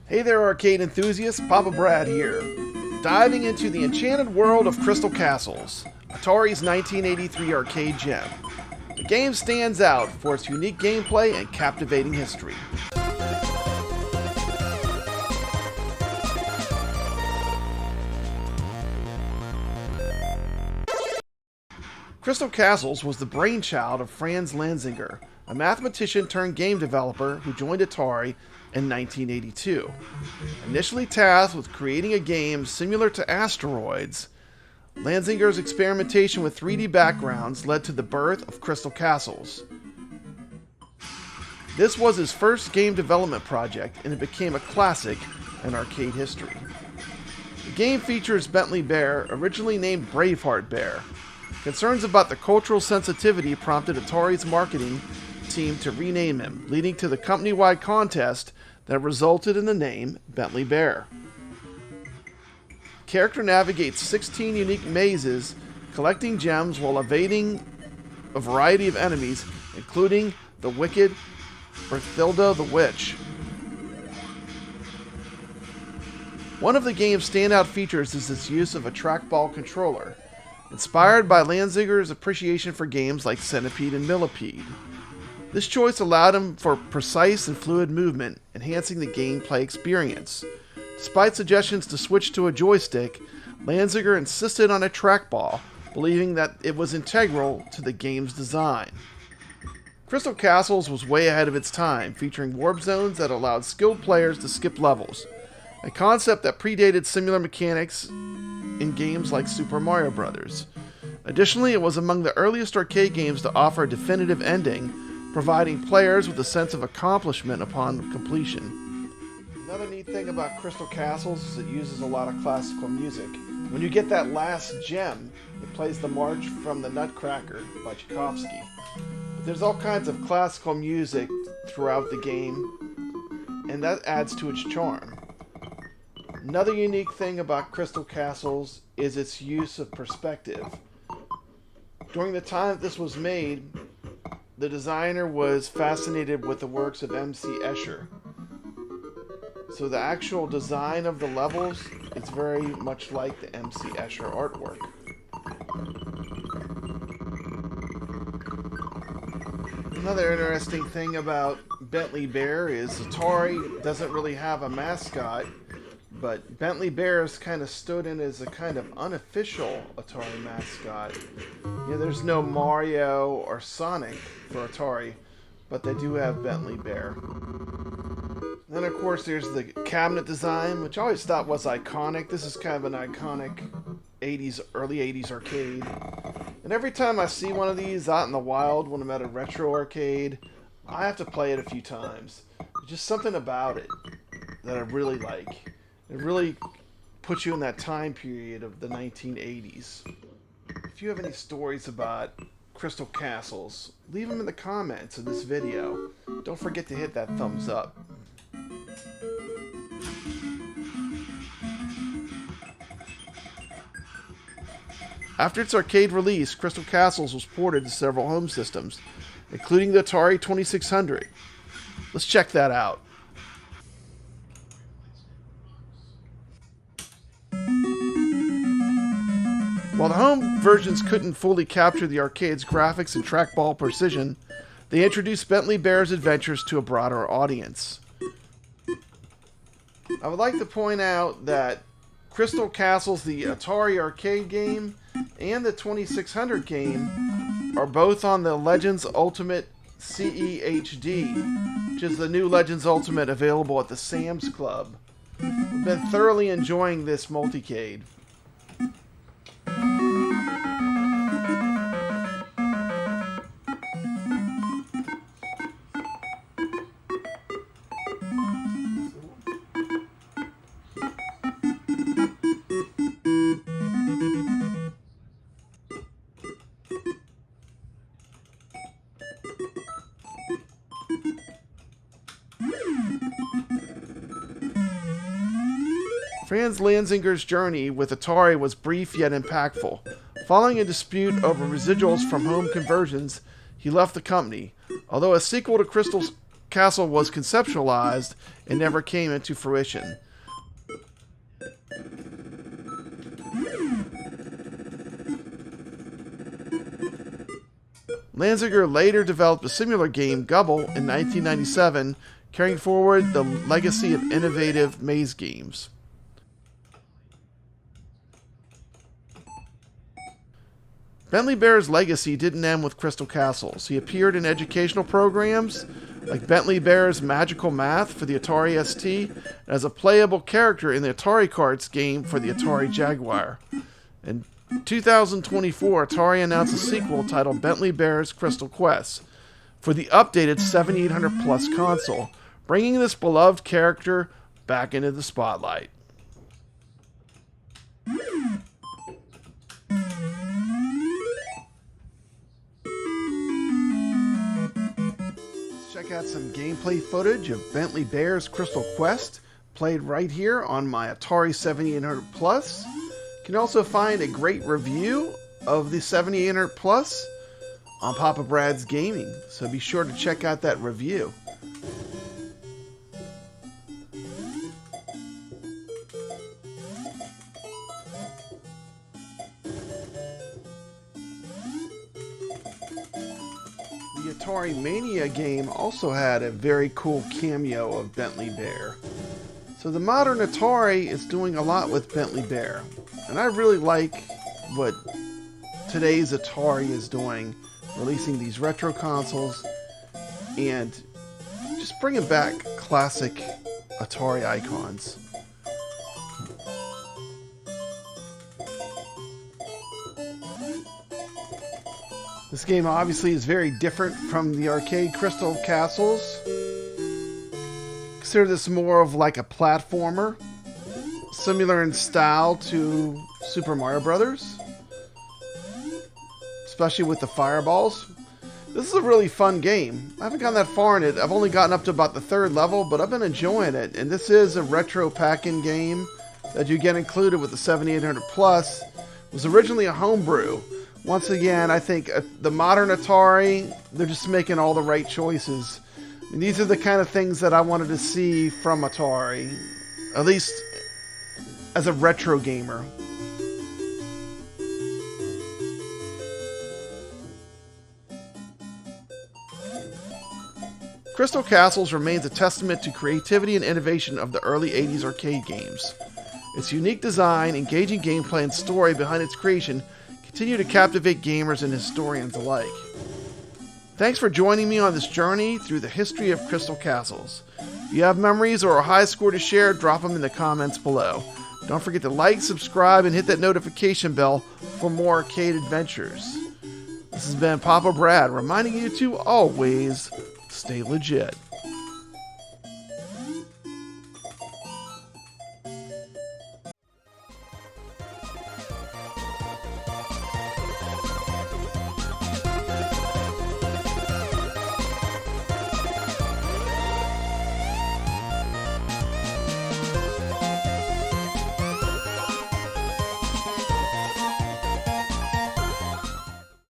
Hey there, arcade enthusiasts, Papa Brad here. Diving into the enchanted world of Crystal Castles, Atari's 1983 arcade gem. The game stands out for its unique gameplay and captivating history. Crystal Castles was the brainchild of Franz Lanzinger, a mathematician turned game developer who joined Atari in 1982. Initially tasked with creating a game similar to Asteroids, Lanzinger's experimentation with 3D backgrounds led to the birth of Crystal Castles. This was his first game development project, and it became a classic in arcade history. The game features Bentley Bear, originally named Braveheart Bear. Concerns about the cultural sensitivity prompted Atari's marketing team to rename him, leading to the company-wide contest that resulted in the name Bentley Bear. The character navigates 16 unique mazes, collecting gems while evading a variety of enemies, including the wicked Berthilda the Witch. One of the game's standout features is its use of a trackball controller, inspired by Lanzinger's appreciation for games like Centipede and Millipede. This choice allowed him for precise and fluid movement, enhancing the gameplay experience. Despite suggestions to switch to a joystick, Lanzinger insisted on a trackball, believing that it was integral to the game's design. Crystal Castles was way ahead of its time, featuring warp zones that allowed skilled players to skip levels, a concept that predated similar mechanics in games like Super Mario Bros. Additionally, it was among the earliest arcade games to offer a definitive ending, providing players with a sense of accomplishment upon completion. Another neat thing about Crystal Castles is it uses a lot of classical music. When you get that last gem, it plays the March from the Nutcracker by Tchaikovsky. But there's all kinds of classical music throughout the game, and that adds to its charm. Another unique thing about Crystal Castles is its use of perspective. During the time that this was made, the designer was fascinated with the works of M.C. Escher. So the actual design of the levels is very much like the M.C. Escher artwork. Another interesting thing about Bentley Bear is Atari doesn't really have a mascot, but Bentley Bears kind of stood in as a kind of unofficial Atari mascot. You know, there's no Mario or Sonic for Atari, but they do have Bentley Bear. Then, of course, there's the cabinet design, which I always thought was iconic. This is kind of an iconic early 80s arcade. And every time I see one of these out in the wild when I'm at a retro arcade, I have to play it a few times. There's just something about it that I really like. It really puts you in that time period of the 1980s. If you have any stories about Crystal Castles, leave them in the comments of this video. Don't forget to hit that thumbs up. After its arcade release, Crystal Castles was ported to several home systems, including the Atari 2600. Let's check that out. While the home versions couldn't fully capture the arcade's graphics and trackball precision, they introduced Bentley Bear's adventures to a broader audience. I would like to point out that Crystal Castles, the Atari arcade game, and the 2600 game are both on the Legends Ultimate CE-HD, which is the new Legends Ultimate available at the Sam's Club. I've been thoroughly enjoying this multicade. Franz Lanzinger's journey with Atari was brief yet impactful. Following a dispute over residuals from home conversions, he left the company. Although a sequel to Crystal Castle was conceptualized and never came into fruition. Lanziger later developed a similar game, Gubble, in 1997, carrying forward the legacy of innovative maze games. Bentley Bear's legacy didn't end with Crystal Castles. He appeared in educational programs like Bentley Bear's Magical Math for the Atari ST, and as a playable character in the Atari Cards game for the Atari Jaguar. In 2024, Atari announced a sequel titled Bentley Bear's Crystal Quest for the updated 7800 Plus console, bringing this beloved character back into the spotlight. Check out some gameplay footage of Bentley Bear's Crystal Quest, played right here on my Atari 7800 Plus. You can also find a great review of the 7800 Plus on Papa Brad's Gaming, so be sure to check out that review. The Atari Mania game also had a very cool cameo of Bentley Bear. So the modern Atari is doing a lot with Bentley Bear, and I really like what today's Atari is doing, releasing these retro consoles and just bringing back classic Atari icons. This game obviously is very different from the arcade Crystal Castles. Consider this more of like a platformer, similar in style to Super Mario Brothers, especially with the fireballs. This is a really fun game. I haven't gotten that far in it. I've only gotten up to about the 3rd level, but I've been enjoying it. And this is a retro pack-in game that you get included with the 7800 Plus. It was originally a homebrew. Once again, I think the modern Atari, they're just making all the right choices. And these are the kind of things that I wanted to see from Atari, at least as a retro gamer. Crystal Castles remains a testament to creativity and innovation of the early 80s arcade games. Its unique design, engaging gameplay, and story behind its creation continue to captivate gamers and historians alike. Thanks for joining me on this journey through the history of Crystal Castles. If you have memories or a high score to share, drop them in the comments below. Don't forget to like, subscribe, and hit that notification bell for more arcade adventures. This has been Papa Brad reminding you to always stay legit.